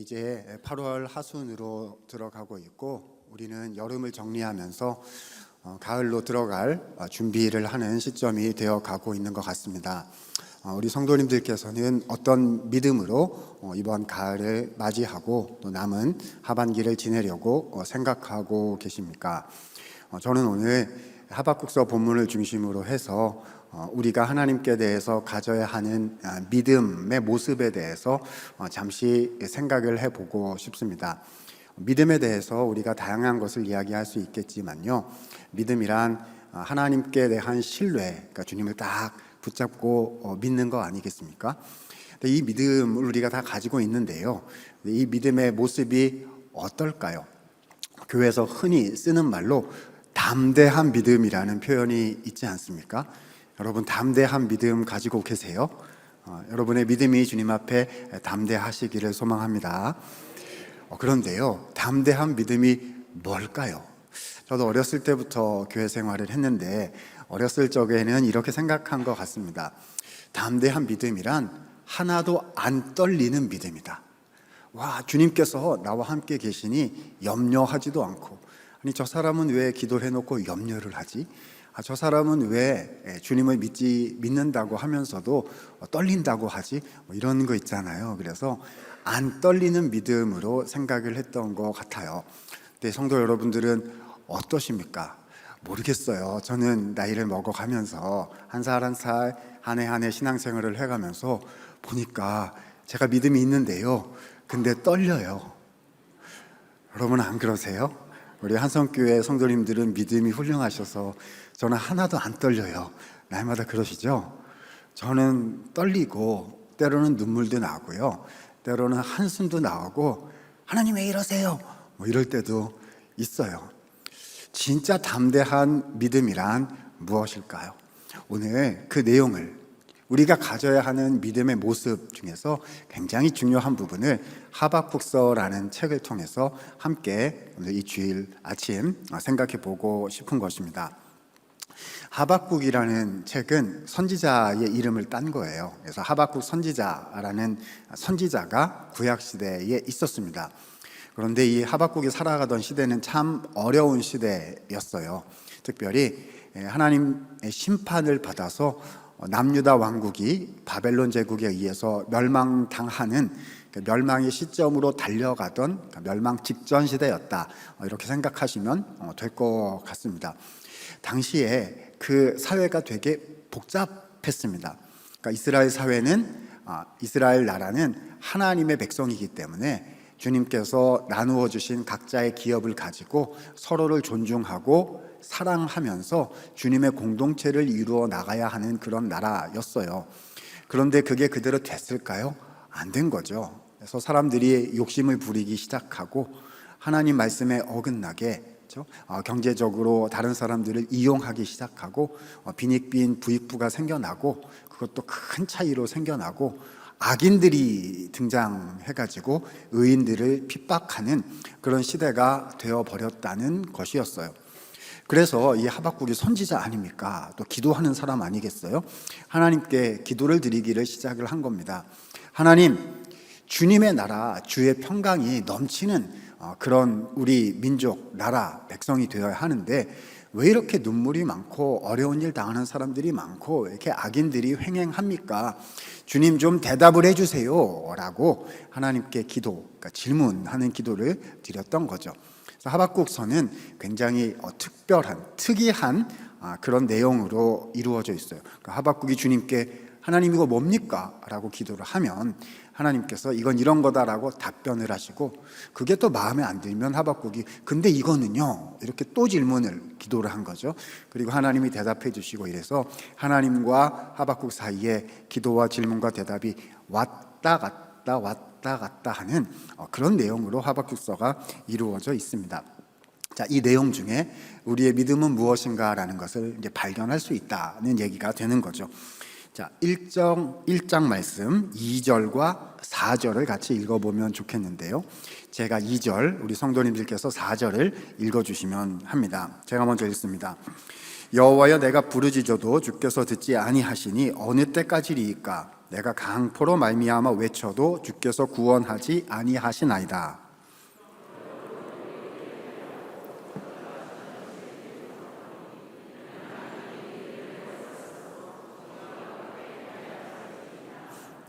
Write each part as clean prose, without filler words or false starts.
이제 8월 하순으로 들어가고 있고 우리는 여름을 정리하면서 가을로 들어갈 준비를 하는 시점이 되어 가고 있는 것 같습니다. 우리 성도님들께서는 어떤 믿음으로 이번 가을을 맞이하고 또 남은 하반기를 지내려고 생각하고 계십니까? 저는 오늘 하박국서 본문을 중심으로 해서 우리가 하나님께 대해서 가져야 하는 믿음의 모습에 대해서 잠시 생각을 해보고 싶습니다. 믿음에 대해서 우리가 다양한 것을 이야기할 수 있겠지만요, 믿음이란 하나님께 대한 신뢰, 그러니까 주님을 딱 붙잡고 믿는 거 아니겠습니까? 이 믿음을 우리가 다 가지고 있는데요, 이 믿음의 모습이 어떨까요? 교회에서 흔히 쓰는 말로 담대한 믿음이라는 표현이 있지 않습니까? 여러분, 담대한 믿음 가지고 계세요? 여러분의 믿음이 주님 앞에 담대하시기를 소망합니다. 그런데요, 담대한 믿음이 뭘까요? 저도 어렸을 때부터 교회 생활을 했는데 어렸을 적에는 이렇게 생각한 것 같습니다. 담대한 믿음이란 하나도 안 떨리는 믿음이다. 와, 주님께서 나와 함께 계시니 염려하지도 않고, 아니 저 사람은 왜 기도를 해놓고 염려를 하지? 저 사람은 왜 주님을 믿는다고 하면서도 떨린다고 하지? 이런 거 있잖아요. 그래서 안 떨리는 믿음으로 생각을 했던 것 같아요. 근데 성도 여러분들은 어떠십니까? 모르겠어요. 저는 나이를 먹어가면서 한 살 한 살 한 해 한 해 신앙생활을 해가면서 보니까 제가 믿음이 있는데요, 근데 떨려요. 여러분 안 그러세요? 우리 한성교회 성도님들은 믿음이 훌륭하셔서 저는 하나도 안 떨려요. 날마다 그러시죠? 저는 떨리고 때로는 눈물도 나고요, 때로는 한숨도 나오고 하나님 왜 이러세요? 이럴 때도 있어요. 진짜 담대한 믿음이란 무엇일까요? 오늘 그 내용을, 우리가 가져야 하는 믿음의 모습 중에서 굉장히 중요한 부분을 하박국서라는 책을 통해서 함께 오늘 이 주일 아침 생각해 보고 싶은 것입니다. 하박국이라는 책은 선지자의 이름을 딴 거예요. 그래서 하박국 선지자라는 선지자가 구약시대에 있었습니다. 그런데 이 하박국이 살아가던 시대는 참 어려운 시대였어요. 특별히 하나님의 심판을 받아서 남유다 왕국이 바벨론 제국에 의해서 멸망당하는 멸망의 시점으로 달려가던 멸망 직전 시대였다, 이렇게 생각하시면 될 것 같습니다. 당시에 그 사회가 되게 복잡했습니다. 그러니까 이스라엘 사회는, 이스라엘 나라는 하나님의 백성이기 때문에 주님께서 나누어 주신 각자의 기업을 가지고 서로를 존중하고 사랑하면서 주님의 공동체를 이루어 나가야 하는 그런 나라였어요. 그런데 그게 그대로 됐을까요? 안 된 거죠. 그래서 사람들이 욕심을 부리기 시작하고 하나님 말씀에 어긋나게 경제적으로 다른 사람들을 이용하기 시작하고 빈익빈 부익부가 생겨나고, 그것도 큰 차이로 생겨나고, 악인들이 등장해가지고 의인들을 핍박하는 그런 시대가 되어버렸다는 것이었어요. 그래서 이 하박국이 선지자 아닙니까? 또 기도하는 사람 아니겠어요? 하나님께 기도를 드리기를 시작을 한 겁니다. 하나님, 주님의 나라, 주의 평강이 넘치는 그런 우리 민족, 나라, 백성이 되어야 하는데 왜 이렇게 눈물이 많고 어려운 일 당하는 사람들이 많고 이렇게 악인들이 횡행합니까? 주님 좀 대답을 해주세요 라고 하나님께 그러니까 질문하는 기도를 드렸던 거죠. 그래서 하박국서는 굉장히 특이한 그런 내용으로 이루어져 있어요. 그러니까 하박국이 주님께 하나님 이거 뭡니까? 라고 기도를 하면 하나님께서 이건 이런 거다라고 답변을 하시고, 그게 또 마음에 안 들면 하박국이 근데 이거는요? 이렇게 또 기도를 한 거죠. 그리고 하나님이 대답해 주시고, 이래서 하나님과 하박국 사이에 기도와 질문과 대답이 왔다 갔다 하는 그런 내용으로 하박국서가 이루어져 있습니다. 자, 이 내용 중에 우리의 믿음은 무엇인가라는 것을 이제 발견할 수 있다는 얘기가 되는 거죠. 자, 1장 말씀 2절과 4절을 같이 읽어보면 좋겠는데요, 제가 2절, 우리 성도님들께서 4절을 읽어주시면 합니다. 제가 먼저 읽습니다. 여호와여, 내가 부르짖어도 주께서 듣지 아니하시니 어느 때까지리이까? 내가 강포로 말미암아 외쳐도 주께서 구원하지 아니하시나이다.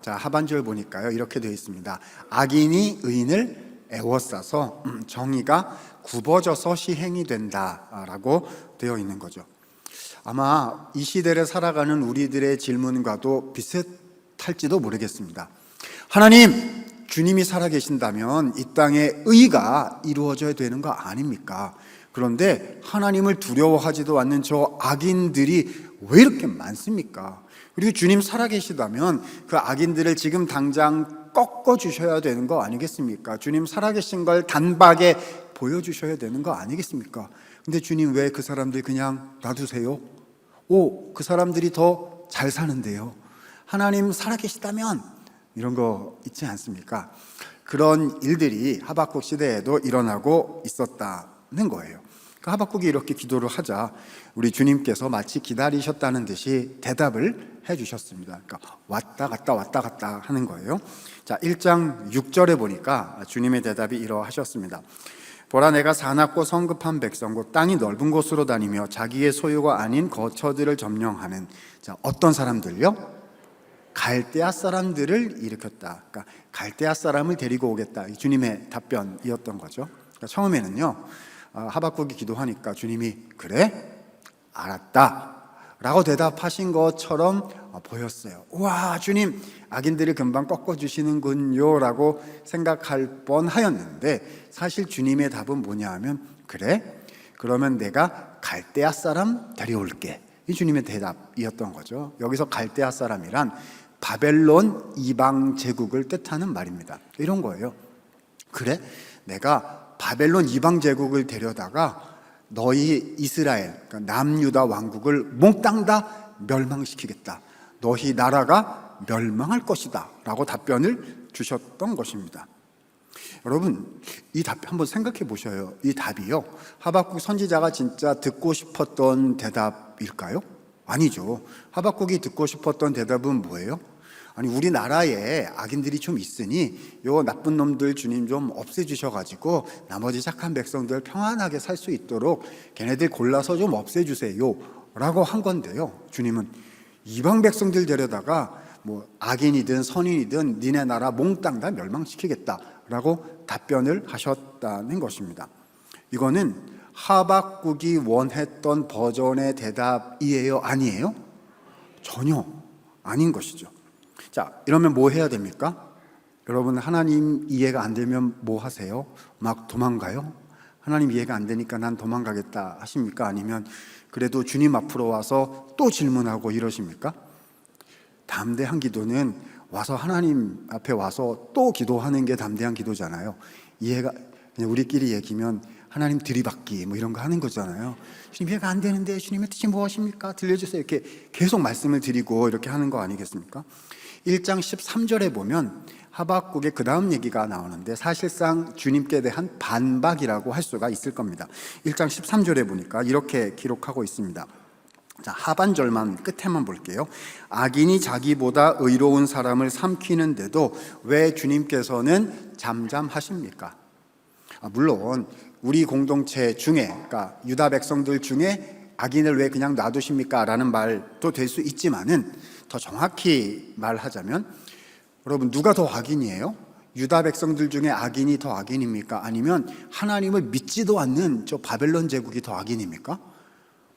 자, 하반절 보니까요, 이렇게 되어 있습니다. 악인이 의인을 애워싸서 정의가 굽어져서 시행이 된다라고 되어 있는 거죠. 아마 이 시대를 살아가는 우리들의 질문과도 비슷할지도 모르겠습니다. 하나님, 주님이 살아계신다면 이 땅에 의가 이루어져야 되는 거 아닙니까? 그런데 하나님을 두려워하지도 않는 저 악인들이 왜 이렇게 많습니까? 그리고 주님 살아계시다면 그 악인들을 지금 당장 꺾어주셔야 되는 거 아니겠습니까? 주님 살아계신 걸 단박에 보여주셔야 되는 거 아니겠습니까? 근데 주님 왜 그 사람들 그냥 놔두세요? 그 사람들이 더 잘 사는데요. 하나님 살아계시다면 이런 거 있지 않습니까? 그런 일들이 하박국 시대에도 일어나고 있었다는 거예요. 하박국이 이렇게 기도를 하자 우리 주님께서 마치 기다리셨다는 듯이 대답을 해주셨습니다. 그러니까 왔다 갔다 하는 거예요. 자, 1장 6절에 보니까 주님의 대답이 이러하셨습니다. 보라, 내가 사납고 성급한 백성고 땅이 넓은 곳으로 다니며 자기의 소유가 아닌 거처들을 점령하는, 자, 어떤 사람들요? 갈대아 사람들을 일으켰다. 그러니까 갈대아 사람을 데리고 오겠다. 주님의 답변이었던 거죠. 그러니까 처음에는요, 하박국이 기도하니까 주님이 그래? 알았다 라고 대답하신 것처럼 보였어요. 와, 주님 악인들을 금방 꺾어주시는군요 라고 생각할 뻔하였는데, 사실 주님의 답은 뭐냐 하면 그래? 그러면 내가 갈대아 사람 데려올게. 이 주님의 대답이었던 거죠. 여기서 갈대아 사람이란 바벨론 이방 제국을 뜻하는 말입니다. 이런 거예요. 그래? 내가 바벨론 이방 제국을 데려다가 너희 이스라엘, 그러니까 남유다 왕국을 몽땅 다 멸망시키겠다. 너희 나라가 멸망할 것이다 라고 답변을 주셨던 것입니다. 여러분, 이 답 한번 생각해 보셔요. 이 답이요, 하박국 선지자가 진짜 듣고 싶었던 대답일까요? 아니죠. 하박국이 듣고 싶었던 대답은 뭐예요? 아니, 우리나라에 악인들이 좀 있으니 요 나쁜 놈들 주님 좀 없애주셔가지고 나머지 착한 백성들 평안하게 살 수 있도록 걔네들 골라서 좀 없애주세요 라고 한 건데요, 주님은 이방 백성들 데려다가 뭐 악인이든 선인이든 니네 나라 몽땅 다 멸망시키겠다 라고 답변을 하셨다는 것입니다. 이거는 하박국이 원했던 버전의 대답이에요? 아니에요? 전혀 아닌 것이죠. 자, 이러면 뭐 해야 됩니까? 여러분, 하나님 이해가 안 되면 뭐 하세요? 막 도망가요? 하나님 이해가 안 되니까 난 도망가겠다 하십니까? 아니면 그래도 주님 앞으로 와서 또 질문하고 이러십니까? 담대한 기도는 와서 하나님 앞에 와서 또 기도하는 게 담대한 기도잖아요. 이해가, 그냥 우리끼리 얘기면 하나님 들이받기 뭐 이런 거 하는 거잖아요. 주님 이해가 안 되는데 주님의 뜻이 무엇입니까? 들려주세요. 이렇게 계속 말씀을 드리고 이렇게 하는 거 아니겠습니까? 1장 13절에 보면 하박국의 그 다음 얘기가 나오는데 사실상 주님께 대한 반박이라고 할 수가 있을 겁니다. 1장 13절에 보니까 이렇게 기록하고 있습니다. 자, 하반절만 끝에만 볼게요. 악인이 자기보다 의로운 사람을 삼키는데도 왜 주님께서는 잠잠하십니까? 물론 우리 공동체 중에, 그러니까 유다 백성들 중에 악인을 왜 그냥 놔두십니까? 라는 말도 될 수 있지만은 더 정확히 말하자면, 여러분, 누가 더 악인이에요? 유다 백성들 중에 악인이 더 악인입니까? 아니면 하나님을 믿지도 않는 저 바벨론 제국이 더 악인입니까?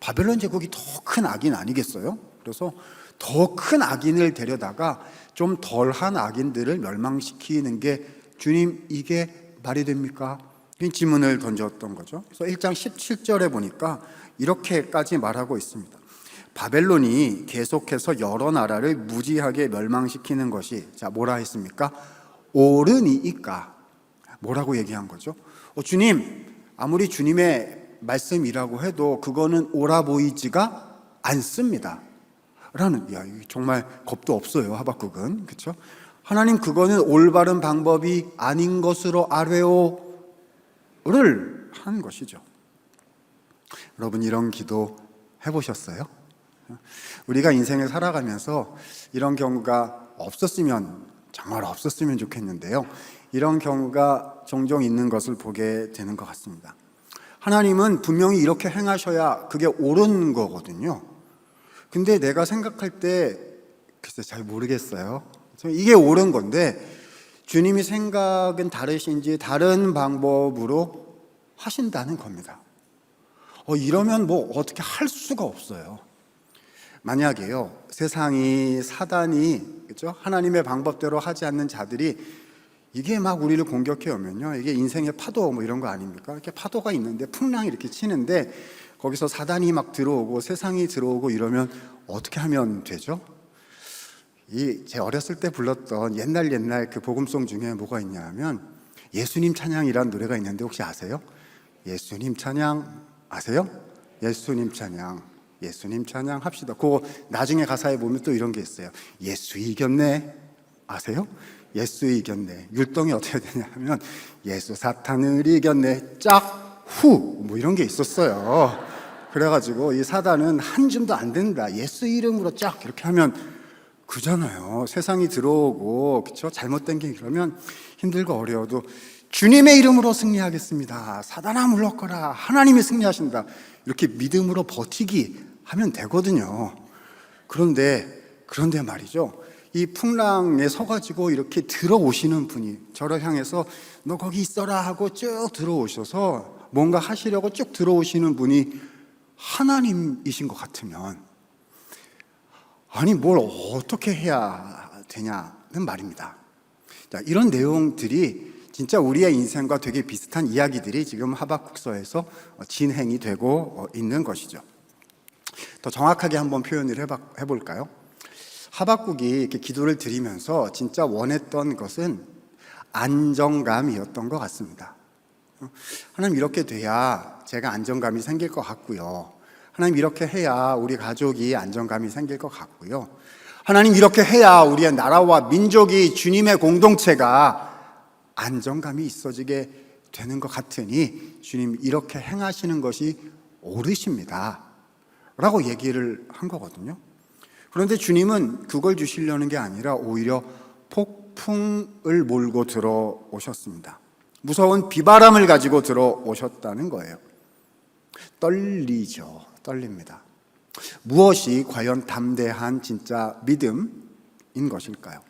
바벨론 제국이 더 큰 악인 아니겠어요? 그래서 더 큰 악인을 데려다가 좀 덜한 악인들을 멸망시키는 게 주님 이게 말이 됩니까? 이 질문을 던졌던 거죠. 그래서 1장 17절에 보니까 이렇게까지 말하고 있습니다. 바벨론이 계속해서 여러 나라를 무지하게 멸망시키는 것이, 자, 뭐라 했습니까? 옳으니이까. 뭐라고 얘기한 거죠? 주님, 아무리 주님의 말씀이라고 해도 그거는 옳아 보이지가 않습니다 라는, 야, 정말 겁도 없어요, 하박국은. 그렇죠? 하나님, 그거는 올바른 방법이 아닌 것으로 아뢰오를 한 것이죠. 여러분, 이런 기도 해보셨어요? 우리가 인생을 살아가면서 이런 경우가 없었으면, 정말 없었으면 좋겠는데요. 이런 경우가 종종 있는 것을 보게 되는 것 같습니다. 하나님은 분명히 이렇게 행하셔야 그게 옳은 거거든요. 근데 내가 생각할 때 글쎄 잘 모르겠어요. 이게 옳은 건데 주님이 생각은 다르신지 다른 방법으로 하신다는 겁니다. 이러면 뭐 어떻게 할 수가 없어요. 만약에요, 세상이, 사단이, 그렇죠? 하나님의 방법대로 하지 않는 자들이 이게 막 우리를 공격해 오면요, 이게 인생의 파도 뭐 이런 거 아닙니까? 이렇게 파도가 있는데 풍랑이 이렇게 치는데 거기서 사단이 막 들어오고 세상이 들어오고 이러면 어떻게 하면 되죠? 제 어렸을 때 불렀던 옛날 그 복음송 중에 뭐가 있냐 하면 예수님 찬양이란 노래가 있는데 혹시 아세요? 예수님 찬양 아세요? 예수님 찬양 합시다. 그 나중에 가사에 보면 또 이런 게 있어요. 예수 이겼네. 아세요? 예수 이겼네. 율동이 어떻게 되냐면 예수 사탄을 이겼네. 짝, 후. 뭐 이런 게 있었어요. 그래가지고 이 사단은 한 줌도 안 된다. 예수 이름으로 쫙 이렇게 하면 그잖아요. 세상이 들어오고, 그렇죠? 잘못된 게 그러면 힘들고 어려워도 주님의 이름으로 승리하겠습니다. 사단아 물러거라. 하나님이 승리하신다. 이렇게 믿음으로 버티기 하면 되거든요. 그런데 말이죠. 이 풍랑에 서가지고 이렇게 들어오시는 분이 저를 향해서 너 거기 있어라 하고 쭉 들어오셔서 뭔가 하시려고 쭉 들어오시는 분이 하나님이신 것 같으면 아니 뭘 어떻게 해야 되냐는 말입니다. 자, 이런 내용들이 진짜 우리의 인생과 되게 비슷한 이야기들이 지금 하박국서에서 진행이 되고 있는 것이죠. 더 정확하게 한번 표현을 해볼까요? 하박국이 이렇게 기도를 드리면서 진짜 원했던 것은 안정감이었던 것 같습니다. 하나님 이렇게 돼야 제가 안정감이 생길 것 같고요. 하나님 이렇게 해야 우리 가족이 안정감이 생길 것 같고요. 하나님 이렇게 해야 우리의 나라와 민족이 주님의 공동체가 안정감이 있어지게 되는 것 같으니 주님 이렇게 행하시는 것이 옳으십니다 라고 얘기를 한 거거든요. 그런데 주님은 그걸 주시려는 게 아니라 오히려 폭풍을 몰고 들어오셨습니다. 무서운 비바람을 가지고 들어오셨다는 거예요. 떨립니다. 무엇이 과연 담대한 진짜 믿음인 것일까요?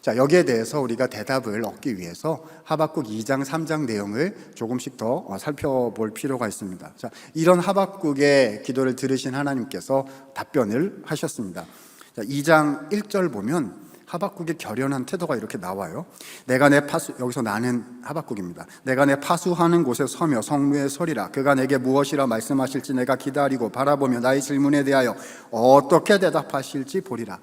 자, 여기에 대해서 우리가 대답을 얻기 위해서 하박국 2장, 3장 내용을 조금씩 더 살펴볼 필요가 있습니다. 자, 이런 하박국의 기도를 들으신 하나님께서 답변을 하셨습니다. 자, 2장 1절 보면 하박국의 결연한 태도가 이렇게 나와요. 내가 내 여기서 나는 하박국입니다. 내가 내 파수하는 곳에 서며 성루에 서리라. 그가 내게 무엇이라 말씀하실지 내가 기다리고 바라보며 나의 질문에 대하여 어떻게 대답하실지 보리라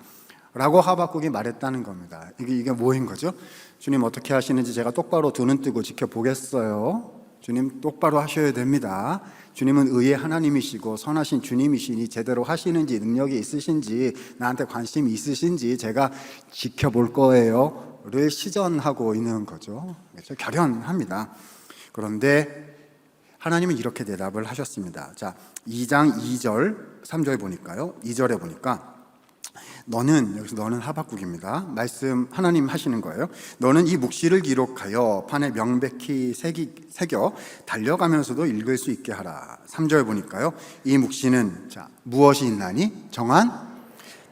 라고 하박국이 말했다는 겁니다. 이게 뭐인 거죠? 주님 어떻게 하시는지 제가 똑바로 두 눈 뜨고 지켜보겠어요. 주님 똑바로 하셔야 됩니다. 주님은 의의 하나님이시고 선하신 주님이시니 제대로 하시는지 능력이 있으신지 나한테 관심이 있으신지 제가 지켜볼 거예요를 시전하고 있는 거죠. 그래서 결연합니다. 그런데 하나님은 이렇게 대답을 하셨습니다. 자, 2장 2절 3절 보니까요. 2절에 보니까 여기서 너는 하박국입니다. 말씀 하나님 하시는 거예요. 너는 이 묵시를 기록하여 판에 명백히 새겨 달려가면서도 읽을 수 있게 하라. 3절 보니까요. 이 묵시는 무엇이 있나니? 정한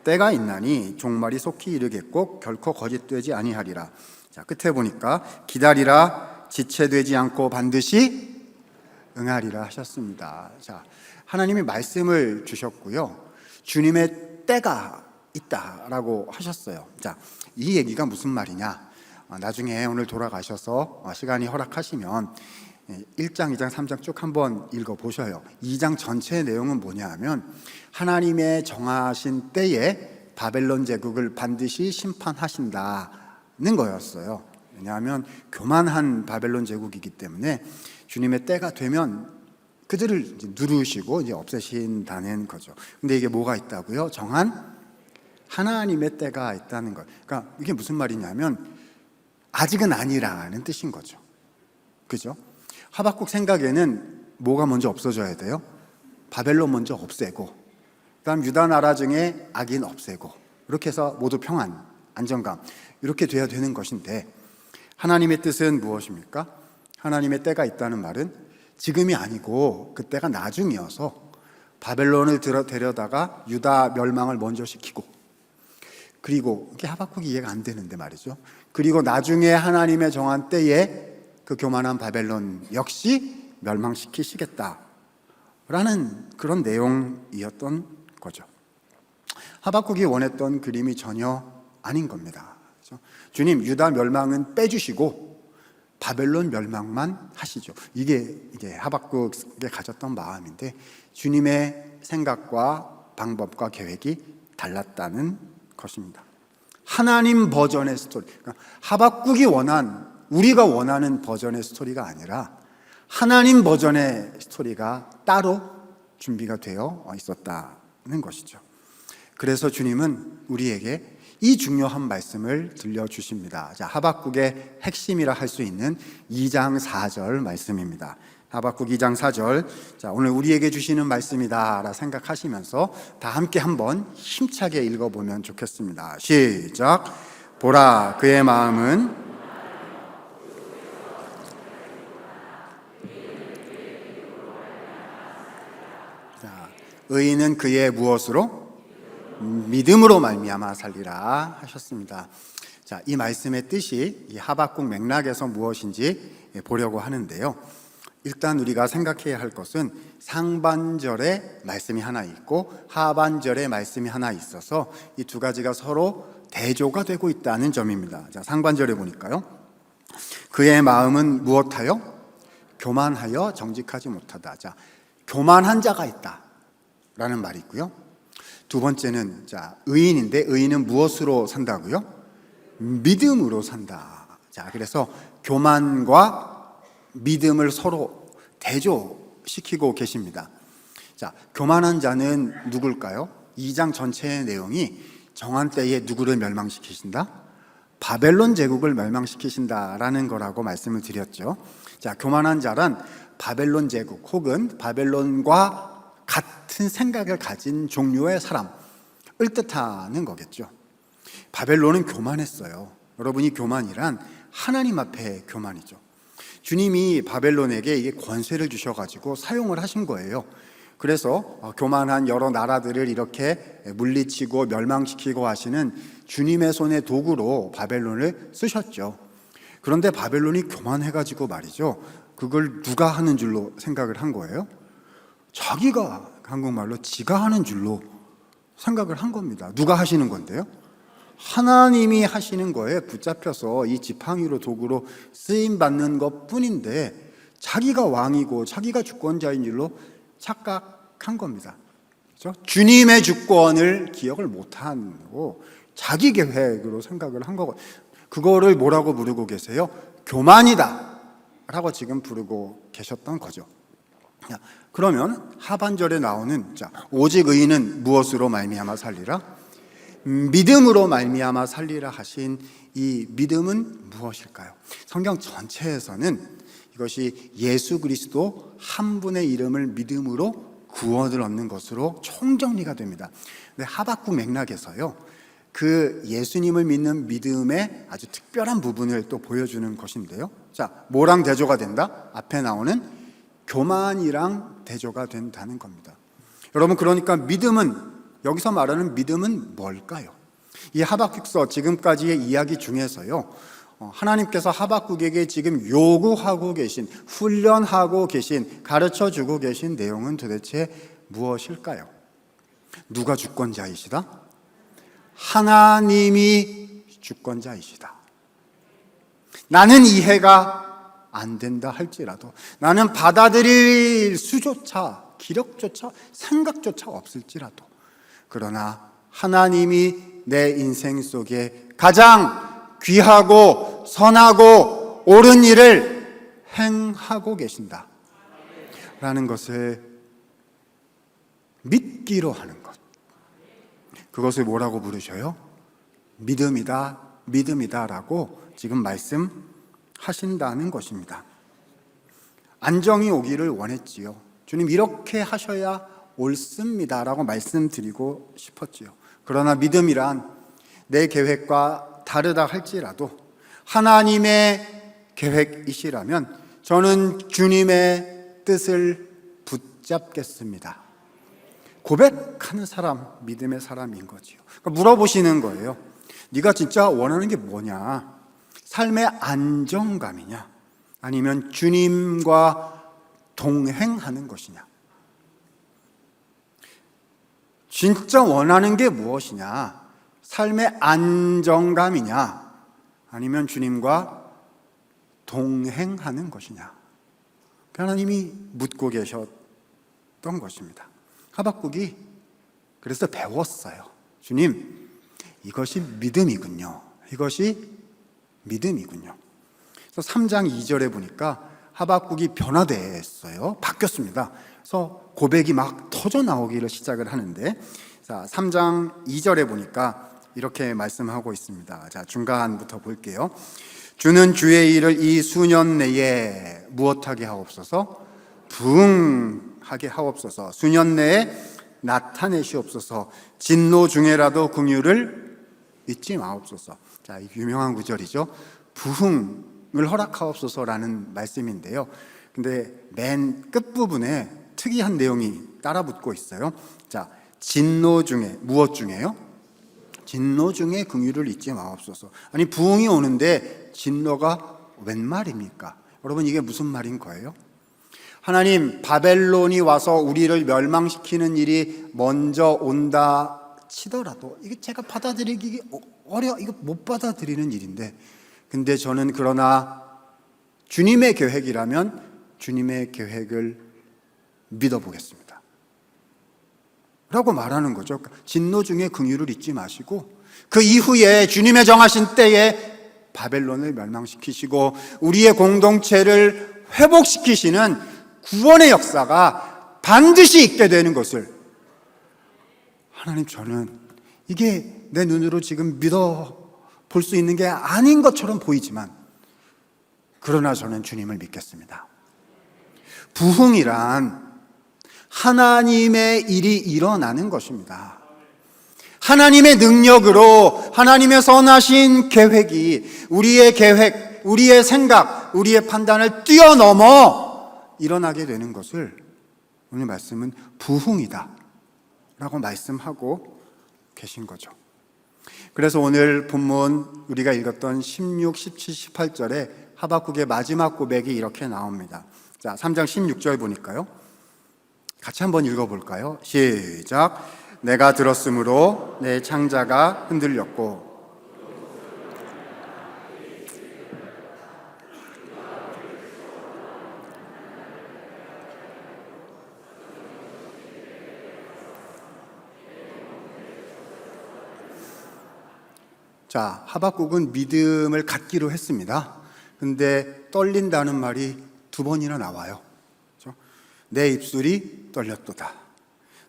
때가 있나니 종말이 속히 이르겠고 결코 거짓되지 아니하리라. 자, 끝에 보니까 기다리라 지체되지 않고 반드시 응하리라 하셨습니다. 자, 하나님이 말씀을 주셨고요. 주님의 때가 있다라고 하셨어요. 자, 이 얘기가 무슨 말이냐? 나중에 오늘 돌아가셔서 시간이 허락하시면 1장, 2장, 3장 쭉 한번 읽어보셔요. 2장 전체의 내용은 뭐냐 하면 하나님의 정하신 때에 바벨론 제국을 반드시 심판하신다는 거였어요. 왜냐하면 교만한 바벨론 제국이기 때문에 주님의 때가 되면 그들을 이제 누르시고 이제 없애신다는 거죠. 근데 이게 뭐가 있다고요? 정한 하나님의 때가 있다는 것. 그러니까 이게 무슨 말이냐면 아직은 아니라는 뜻인 거죠. 그죠? 하박국 생각에는 뭐가 먼저 없어져야 돼요? 바벨론 먼저 없애고, 그다음 유다 나라 중에 악인 없애고, 이렇게 해서 모두 평안. 안정감, 이렇게 돼야 되는 것인데, 하나님의 뜻은 무엇입니까? 하나님의 때가 있다는 말은 지금이 아니고 그때가 나중이어서 바벨론을 데려다가 유다 멸망을 먼저 시키고, 그리고 이게 하박국이 이해가 안 되는데 말이죠. 그리고 나중에 하나님의 정한 때에 그 교만한 바벨론 역시 멸망시키시겠다라는 그런 내용이었던 거죠. 하박국이 원했던 그림이 전혀 아닌 겁니다. 그렇죠? 주님, 유다 멸망은 빼주시고 바벨론 멸망만 하시죠. 이게 하박국에 가졌던 마음인데, 주님의 생각과 방법과 계획이 달랐다는 것입니다. 하나님 버전의 스토리, 그러니까 하박국이 우리가 원하는 버전의 스토리가 아니라 하나님 버전의 스토리가 따로 준비가 되어 있었다는 것이죠. 그래서 주님은 우리에게 이 중요한 말씀을 들려주십니다. 자, 하박국의 핵심이라 할 수 있는 2장 4절 말씀입니다. 하박국 2장 4절. 자, 오늘 우리에게 주시는 말씀이다라 생각하시면서 다 함께 한번 힘차게 읽어보면 좋겠습니다. 시작. 보라, 그의 마음은 자, 의인은 그의 무엇으로? 믿음으로 말미암아 살리라 하셨습니다. 자, 이 말씀의 뜻이 이 하박국 맥락에서 무엇인지 보려고 하는데요. 일단 우리가 생각해야 할 것은 상반절에 말씀이 하나 있고 하반절에 말씀이 하나 있어서 이 두 가지가 서로 대조가 되고 있다는 점입니다. 자, 상반절에 보니까요. 그의 마음은 무엇하여? 교만하여 정직하지 못하다. 자, 교만한 자가 있다라는 말이 있고요. 두 번째는 의인인데, 의인은 무엇으로 산다고요? 믿음으로 산다. 자, 그래서 교만과 믿음을 서로 대조시키고 계십니다. 자, 교만한 자는 누굴까요? 2장 전체의 내용이 정한 때에 누구를 멸망시키신다? 바벨론 제국을 멸망시키신다라는 거라고 말씀을 드렸죠. 자, 교만한 자란 바벨론 제국 혹은 바벨론과 같은 생각을 가진 종류의 사람을 뜻하는 거겠죠. 바벨론은 교만했어요. 여러분이 교만이란 하나님 앞에 교만이죠. 주님이 바벨론에게 이게 권세를 주셔가지고 사용을 하신 거예요. 그래서 교만한 여러 나라들을 이렇게 물리치고 멸망시키고 하시는 주님의 손의 도구로 바벨론을 쓰셨죠. 그런데 바벨론이 교만해가지고 말이죠. 그걸 누가 하는 줄로 생각을 한 거예요? 자기가, 한국말로 지가 하는 줄로 생각을 한 겁니다. 누가 하시는 건데요? 하나님이 하시는 거에 붙잡혀서 이 지팡이로 도구로 쓰임받는 것 뿐인데, 자기가 왕이고 자기가 주권자인 줄로 착각한 겁니다. 그렇죠? 주님의 주권을 기억을 못하고 자기 계획으로 생각을 한 거고, 그거를 뭐라고 부르고 계세요? 교만이다 라고 지금 부르고 계셨던 거죠. 그러면 하반절에 나오는 오직 의인은 무엇으로 말미암아 살리라? 믿음으로 말미암아 살리라 하신 이 믿음은 무엇일까요? 성경 전체에서는 이것이 예수 그리스도 한 분의 이름을 믿음으로 구원을 얻는 것으로 총정리가 됩니다. 근데 하박국 맥락에서요, 그 예수님을 믿는 믿음의 아주 특별한 부분을 또 보여주는 것인데요. 자, 뭐랑 대조가 된다? 앞에 나오는 교만이랑 대조가 된다는 겁니다. 여러분, 그러니까 믿음은, 여기서 말하는 믿음은 뭘까요? 이 하박국서 지금까지의 이야기 중에서요, 하나님께서 하박국에게 지금 요구하고 계신, 훈련하고 계신, 가르쳐주고 계신 내용은 도대체 무엇일까요? 누가 주권자이시다? 하나님이 주권자이시다. 나는 이해가 안 된다 할지라도, 나는 받아들일 수조차, 기력조차, 생각조차 없을지라도, 그러나 하나님이 내 인생 속에 가장 귀하고 선하고 옳은 일을 행하고 계신다 라는 것을 믿기로 하는 것, 그것을 뭐라고 부르셔요? 믿음이다, 믿음이다 라고 지금 말씀하신다는 것입니다. 안정이 오기를 원했지요. 주님, 이렇게 하셔야 옳습니다 라고 말씀드리고 싶었지요. 그러나 믿음이란 내 계획과 다르다 할지라도 하나님의 계획이시라면 저는 주님의 뜻을 붙잡겠습니다. 고백하는 사람, 믿음의 사람인 거지요. 그러니까 물어보시는 거예요. 네가 진짜 원하는 게 뭐냐? 삶의 안정감이냐? 아니면 주님과 동행하는 것이냐? 진짜 원하는 게 무엇이냐? 삶의 안정감이냐? 아니면 주님과 동행하는 것이냐? 하나님이 묻고 계셨던 것입니다. 하박국이 그래서 배웠어요. 주님, 이것이 믿음이군요. 이것이 믿음이군요. 그래서 3장 2절에 보니까 하박국이 변화됐어요. 바뀌었습니다. 그래서 고백이 막 터져 나오기를 시작을 하는데, 자, 3장 2절에 보니까 이렇게 말씀하고 있습니다. 자, 중간부터 볼게요. 주는 주의 일을 이 수년 내에 무엇하게 하옵소서? 부응하게 하옵소서. 수년 내에 나타내시옵소서. 진노 중에라도 긍휼을 잊지 마옵소서. 자, 유명한 구절이죠. 부흥을 허락하옵소서라는 말씀인데요. 근데 맨 끝부분에 특이한 내용이 따라붙고 있어요. 자, 진노 중에, 무엇 중에요? 진노 중에 긍휼을 잊지 마옵소서. 아니, 부흥이 오는데 진노가 웬 말입니까? 여러분, 이게 무슨 말인 거예요? 하나님, 바벨론이 와서 우리를 멸망시키는 일이 먼저 온다 치더라도 이게 제가 받아들이기 이거 못 받아들이는 일인데, 근데 저는 그러나 주님의 계획이라면 주님의 계획을 믿어보겠습니다 라고 말하는 거죠. 진노 중에 긍휼을 잊지 마시고 그 이후에 주님의 정하신 때에 바벨론을 멸망시키시고 우리의 공동체를 회복시키시는 구원의 역사가 반드시 있게 되는 것을, 하나님, 저는 이게 내 눈으로 지금 믿어 볼 수 있는 게 아닌 것처럼 보이지만 그러나 저는 주님을 믿겠습니다. 부흥이란 하나님의 일이 일어나는 것입니다. 하나님의 능력으로 하나님의 선하신 계획이 우리의 계획, 우리의 생각, 우리의 판단을 뛰어넘어 일어나게 되는 것을 오늘 말씀은 부흥이다 라고 말씀하고 계신 거죠. 그래서 오늘 본문 우리가 읽었던 16, 17, 18절에 하박국의 마지막 고백이 이렇게 나옵니다. 자, 3장 16절 보니까요. 같이 한번 읽어볼까요? 시작. 내가 들었으므로 내 창자가 흔들렸고. 자, 하박국은 믿음을 갖기로 했습니다. 근데 떨린다는 말이 2번이나 나와요. 그렇죠? 내 입술이 떨렸도다.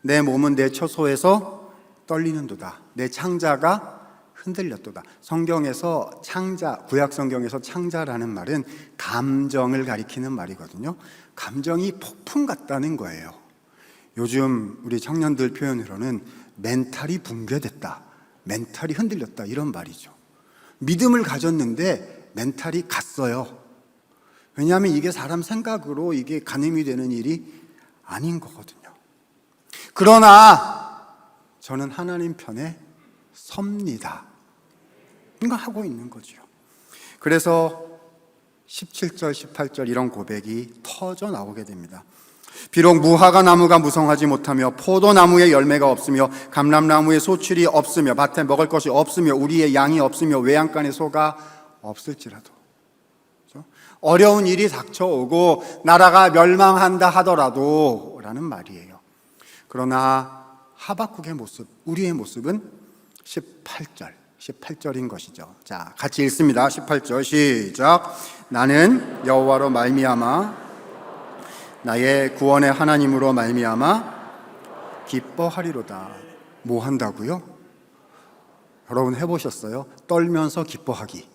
내 몸은 내 처소에서 떨리는도다. 내 창자가 흔들렸도다. 성경에서 창자, 구약 성경에서 창자라는 말은 감정을 가리키는 말이거든요. 감정이 폭풍 같다는 거예요. 요즘 우리 청년들 표현으로는 멘탈이 붕괴됐다, 멘탈이 흔들렸다, 이런 말이죠. 믿음을 가졌는데 멘탈이 갔어요. 왜냐하면 이게 사람 생각으로 이게 가늠이 되는 일이 아닌 거거든요. 그러나 저는 하나님 편에 섭니다, 이거 하고 있는 거죠. 그래서 17절, 18절 이런 고백이 터져 나오게 됩니다. 비록 무화과 나무가 무성하지 못하며 포도나무에 열매가 없으며 감람나무에 소출이 없으며 밭에 먹을 것이 없으며 우리의 양이 없으며 외양간에 소가 없을지라도, 그렇죠? 어려운 일이 닥쳐오고 나라가 멸망한다 하더라도 라는 말이에요. 그러나 하박국의 모습, 우리의 모습은 18절인 것이죠. 자, 같이 읽습니다. 18절 시작. 나는 여호와로 말미암아 나의 구원의 하나님으로 말미암아 기뻐하리로다. 뭐 한다고요? 여러분 해보셨어요? 떨면서 기뻐하기,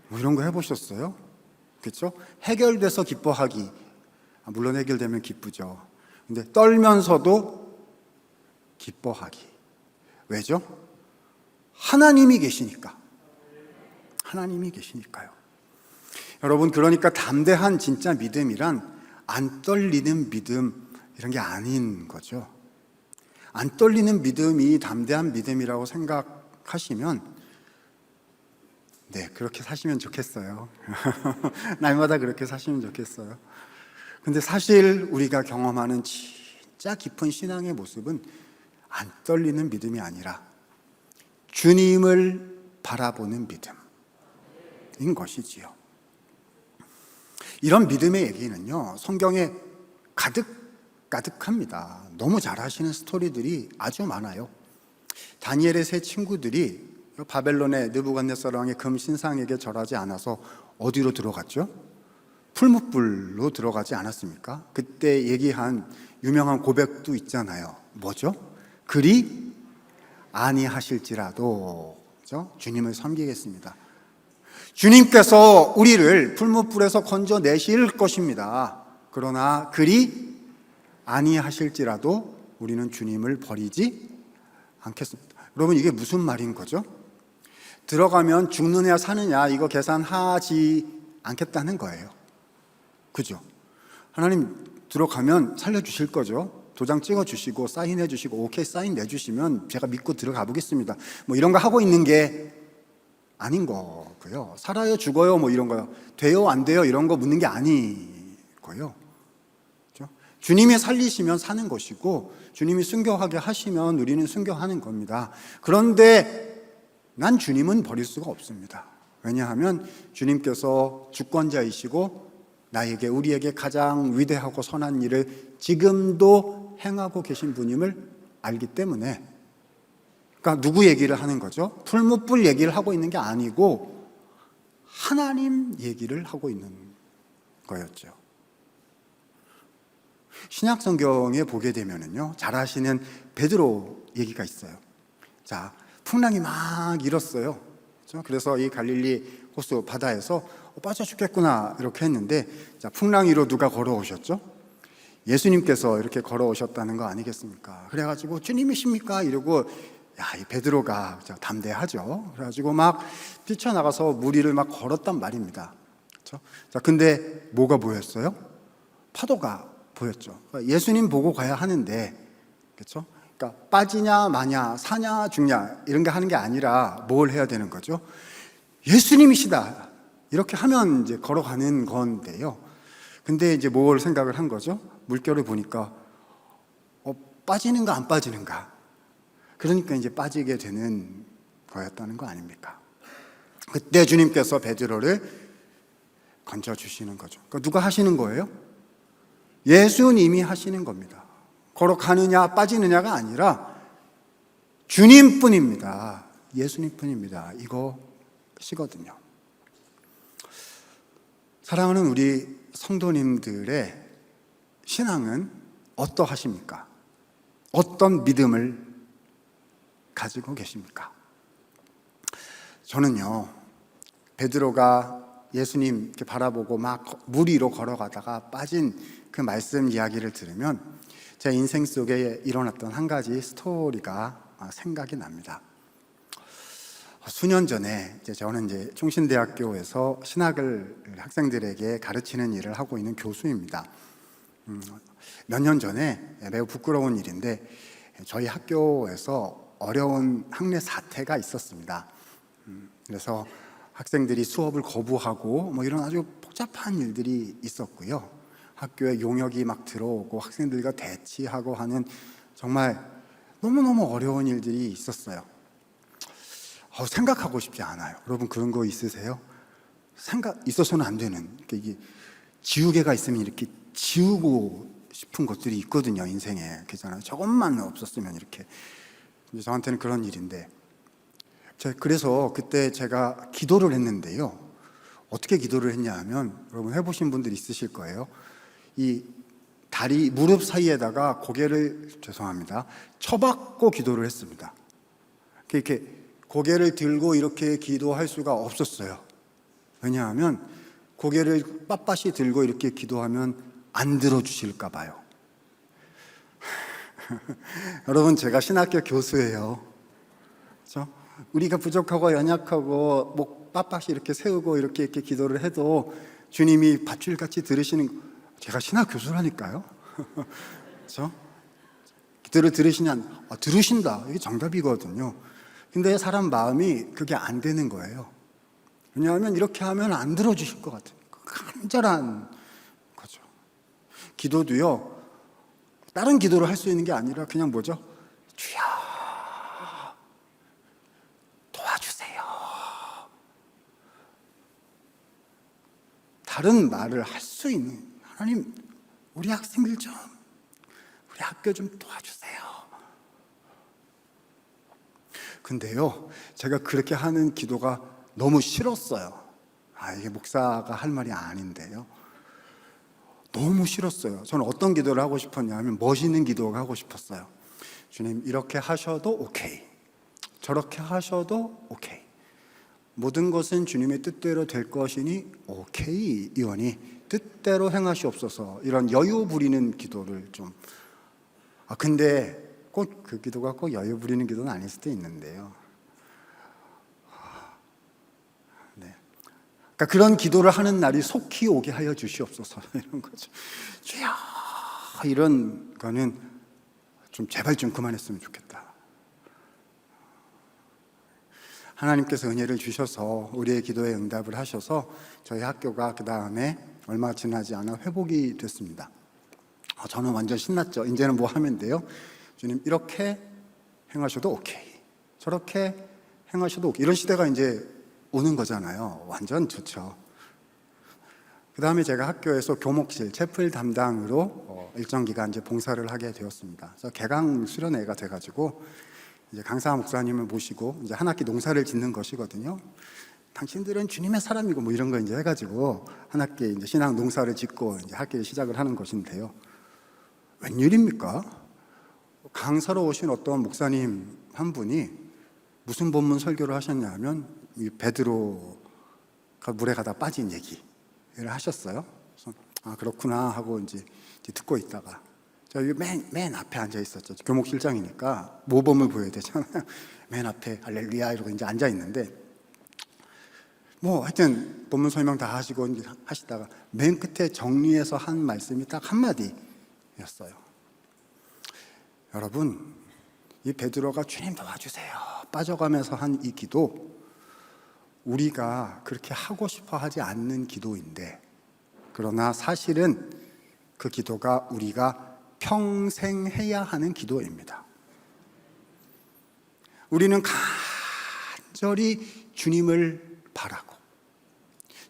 뭐 이런 거 해보셨어요? 그렇죠? 해결돼서 기뻐하기, 물론 해결되면 기쁘죠. 근데 떨면서도 기뻐하기, 왜죠? 하나님이 계시니까. 하나님이 계시니까요. 여러분, 그러니까 담대한 진짜 믿음이란 안 떨리는 믿음, 이런 게 아닌 거죠. 안 떨리는 믿음이 담대한 믿음이라고 생각하시면, 네, 그렇게 사시면 좋겠어요. 날마다 그렇게 사시면 좋겠어요. 근데 사실 우리가 경험하는 진짜 깊은 신앙의 모습은 안 떨리는 믿음이 아니라 주님을 바라보는 믿음인 것이지요. 이런 믿음의 얘기는요, 성경에 가득합니다. 너무 잘 아시는 스토리들이 아주 많아요. 다니엘의 세 친구들이 바벨론의 느부갓네살 왕의 금 신상에게 절하지 않아서 어디로 들어갔죠? 풀무불로 들어가지 않았습니까? 그때 얘기한 유명한 고백도 있잖아요. 뭐죠? 그리 아니하실지라도, 그렇죠? 주님을 섬기겠습니다. 주님께서 우리를 풀무불에서 건져내실 것입니다. 그러나 그리 아니하실지라도 우리는 주님을 버리지 않겠습니다. 여러분, 이게 무슨 말인 거죠? 들어가면 죽느냐 사느냐 이거 계산하지 않겠다는 거예요. 그죠? 하나님 들어가면 살려주실 거죠. 도장 찍어주시고 사인해 주시고 오케이 사인 내주시면 제가 믿고 들어가 보겠습니다. 뭐 이런 거 하고 있는 게 아닌 거고요. 살아요 죽어요 뭐 이런 거요. 돼요 안 돼요 이런 거 묻는 게 아니고요. 그렇죠? 주님이 살리시면 사는 것이고 주님이 순교하게 하시면 우리는 순교하는 겁니다. 그런데 난 주님은 버릴 수가 없습니다. 왜냐하면 주님께서 주권자이시고 나에게 우리에게 가장 위대하고 선한 일을 지금도 행하고 계신 분임을 알기 때문에, 그러니까 누구 얘기를 하는 거죠? 풀무불 얘기를 하고 있는 게 아니고 하나님 얘기를 하고 있는 거였죠. 신약 성경에 보게 되면은요, 잘 아시는 베드로 얘기가 있어요. 자, 풍랑이 막 일었어요. 그렇죠? 그래서 이 갈릴리 호수 바다에서 빠져 죽겠구나 이렇게 했는데, 자, 풍랑 위로 누가 걸어오셨죠? 예수님께서 이렇게 걸어오셨다는 거 아니겠습니까? 그래가지고 주님이십니까? 이러고, 야, 이 베드로가 담대하죠. 그래가지고 막 뛰쳐나가서 물 위를 막 걸었단 말입니다. 그렇죠? 자, 근데 뭐가 보였어요? 파도가 보였죠. 예수님 보고 가야 하는데, 그렇죠? 그러니까 빠지냐 마냐, 사냐 죽냐 이런 게 하는 게 아니라 뭘 해야 되는 거죠? 예수님이시다 이렇게 하면 이제 걸어가는 건데요. 근데 이제 뭘 생각을 한 거죠? 물결을 보니까 빠지는가 안 빠지는가. 그러니까 이제 빠지게 되는 거였다는 거 아닙니까? 그때 주님께서 베드로를 건져 주시는 거죠. 그러니까 누가 하시는 거예요? 예수님이 하시는 겁니다. 걸어가느냐 빠지느냐가 아니라 주님뿐입니다. 예수님뿐입니다. 이것이거든요. 사랑하는 우리 성도님들의 신앙은 어떠하십니까? 어떤 믿음을 가지고 계십니까? 저는요, 베드로가 예수님 이렇게 바라보고 막 물 위로 걸어가다가 빠진 그 말씀 이야기를 들으면 제 인생 속에 일어났던 한 가지 스토리가 생각이 납니다. 수년 전에 저는 총신대학교에서 신학을 학생들에게 가르치는 일을 하고 있는 교수입니다. 몇 년 전에 매우 부끄러운 일인데 저희 학교에서 어려운 학내 사태가 있었습니다. 그래서 학생들이 수업을 거부하고 뭐 이런 아주 복잡한 일들이 있었고요. 학교에 용역이 막 들어오고 학생들과 대치하고 하는 정말 너무너무 어려운 일들이 있었어요. 생각하고 싶지 않아요. 여러분 그런 거 있으세요? 있어서는 안 되는, 이게 지우개가 있으면 이렇게 지우고 싶은 것들이 있거든요. 인생에. 그렇잖아요. 저것만 없었으면 이렇게. 저한테는 그런 일인데, 그래서 그때 제가 기도를 했는데요. 어떻게 기도를 했냐 하면, 여러분 해보신 분들 있으실 거예요. 이 다리, 무릎 사이에다가 고개를, 쳐박고 기도를 했습니다. 이렇게 고개를 들고 이렇게 기도할 수가 없었어요. 왜냐하면 고개를 빳빳이 들고 이렇게 기도하면 안 들어주실까 봐요. 여러분 제가 신학교 교수예요. 그렇죠? 우리가 부족하고 연약하고 목 빳빳이 이렇게 세우고 이렇게 기도를 해도 주님이 밧줄같이 들으시는, 제가 신학 교수라니까요. 그렇죠? 기도를 들으시냐? 들으신다. 이게 정답이거든요. 근데 사람 마음이 그게 안 되는 거예요. 왜냐하면 이렇게 하면 안 들어주실 것 같아요. 간절한 거죠. 기도도요, 다른 기도를 할 수 있는 게 아니라 그냥 뭐죠? 주여 도와주세요. 다른 말을 할 수 있는, 하나님 우리 학생들 좀, 우리 학교 좀 도와주세요. 근데요, 제가 그렇게 하는 기도가 너무 싫었어요. 이게 목사가 할 말이 아닌데요. 너무 싫었어요. 저는 어떤 기도를 하고 싶었냐면 멋있는 기도가 하고 싶었어요. 주님, 이렇게 하셔도 오케이. 저렇게 하셔도 오케이. 모든 것은 주님의 뜻대로 될 것이니 오케이, 이원이 뜻대로 행하시옵소서. 이런 여유 부리는 기도를 좀. 근데 꼭 그 기도가 꼭 여유 부리는 기도는 아닐 수도 있는데요. 네. 그러니까 그런 기도를 하는 날이 속히 오게 하여 주시옵소서, 이런 거죠. 주여, 이런 거는 좀 제발 좀 그만했으면 좋겠다. 하나님께서 은혜를 주셔서 우리의 기도에 응답을 하셔서 저희 학교가 그 다음에 얼마 지나지 않아 회복이 됐습니다. 저는 완전 신났죠. 이제는 뭐 하면 돼요? 주님, 이렇게 행하셔도 오케이, 저렇게 행하셔도 오케이. 이런 시대가 이제 오는 거잖아요. 완전 좋죠. 그 다음에 제가 학교에서 교목실, 채플 담당으로 일정 기간 이제 봉사를 하게 되었습니다. 그래서 개강 수련회가 돼가지고 이제 강사 목사님을 모시고 이제 한 학기 농사를 짓는 것이거든요. 당신들은 주님의 사람이고 뭐 이런 거 이제 해가지고 한 학기 이제 신앙 농사를 짓고 이제 학기를 시작을 하는 것인데요. 웬일입니까? 강사로 오신 어떤 목사님 한 분이 무슨 본문 설교를 하셨냐 하면 이 베드로가 물에 가다 빠진 얘기를 하셨어요. 그래서 그렇구나 하고 이제 듣고 있다가 저 맨 앞에 앉아 있었죠. 교목실장이니까 모범을 보여야 되잖아요. 맨 앞에 할렐루야 이러고 이제 앉아 있는데 뭐 하여튼 본문 설명 다 하시고 이제 하시다가 맨 끝에 정리해서 한 말씀이 딱 한마디였어요. 여러분, 이 베드로가 주님 도와주세요 빠져가면서 한 이 기도, 우리가 그렇게 하고 싶어 하지 않는 기도인데, 그러나 사실은 그 기도가 우리가 평생 해야 하는 기도입니다. 우리는 간절히 주님을 바라고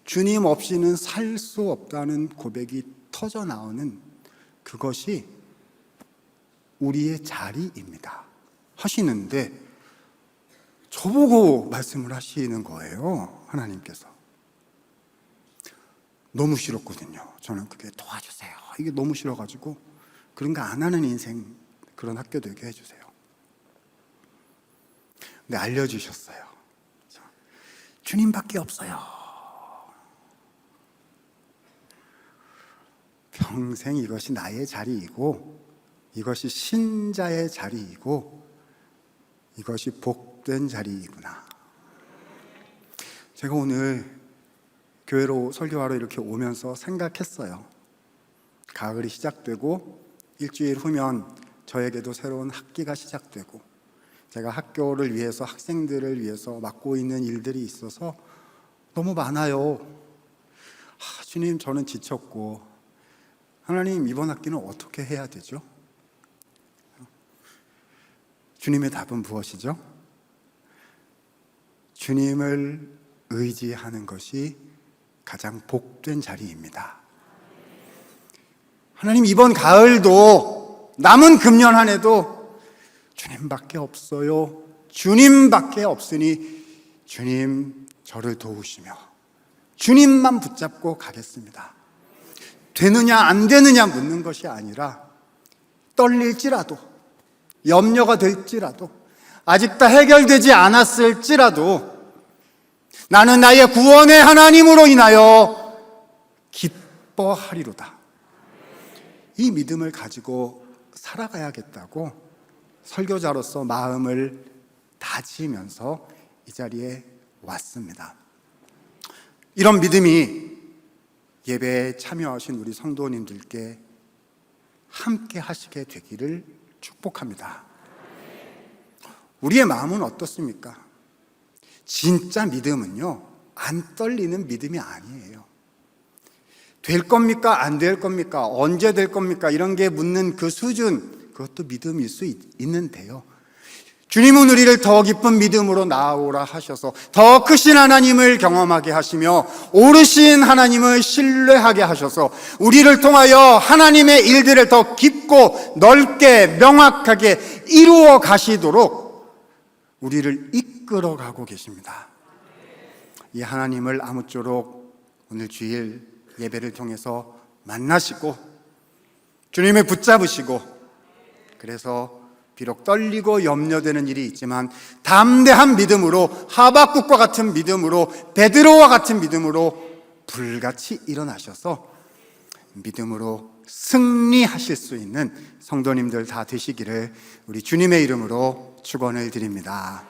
주님 없이는 살 수 없다는 고백이 터져 나오는 그것이 우리의 자리입니다 하시는데, 저보고 말씀을 하시는 거예요. 하나님께서. 너무 싫었거든요. 저는 그게 도와주세요, 이게 너무 싫어가지고 그런 거 안 하는 인생, 그런 학교 되게 해주세요. 근데 알려주셨어요. 주님밖에 없어요. 평생 이것이 나의 자리이고, 이것이 신자의 자리이고, 이것이 복된 자리이구나. 제가 오늘 교회로 설교하러 이렇게 오면서 생각했어요. 가을이 시작되고 일주일 후면 저에게도 새로운 학기가 시작되고, 제가 학교를 위해서, 학생들을 위해서 맡고 있는 일들이 있어서 너무 많아요. 주님, 저는 지쳤고, 하나님, 이번 학기는 어떻게 해야 되죠? 주님의 답은 무엇이죠? 주님을 의지하는 것이 가장 복된 자리입니다. 하나님, 이번 가을도, 남은 금년 한 해도 주님밖에 없어요. 주님밖에 없으니 주님 저를 도우시며 주님만 붙잡고 가겠습니다. 되느냐 안 되느냐 묻는 것이 아니라, 떨릴지라도, 염려가 될지라도, 아직 다 해결되지 않았을지라도 나는 나의 구원의 하나님으로 인하여 기뻐하리로다. 이 믿음을 가지고 살아가야겠다고 설교자로서 마음을 다지면서 이 자리에 왔습니다. 이런 믿음이 예배에 참여하신 우리 성도님들께 함께 하시게 되기를 축복합니다. 우리의 마음은 어떻습니까? 진짜 믿음은요, 안 떨리는 믿음이 아니에요. 될 겁니까? 안 될 겁니까? 언제 될 겁니까? 이런 게 묻는 그 수준, 그것도 믿음일 수 있는데요. 주님은 우리를 더 깊은 믿음으로 나아오라 하셔서 더 크신 하나님을 경험하게 하시며 오르신 하나님을 신뢰하게 하셔서 우리를 통하여 하나님의 일들을 더 깊고 넓게 명확하게 이루어 가시도록 우리를 이끌어가고 계십니다. 이 하나님을 아무쪼록 오늘 주일 예배를 통해서 만나시고 주님을 붙잡으시고, 그래서 비록 떨리고 염려되는 일이 있지만 담대한 믿음으로, 하박국과 같은 믿음으로, 베드로와 같은 믿음으로 불같이 일어나셔서 믿음으로 승리하실 수 있는 성도님들 다 되시기를 우리 주님의 이름으로 축원을 드립니다.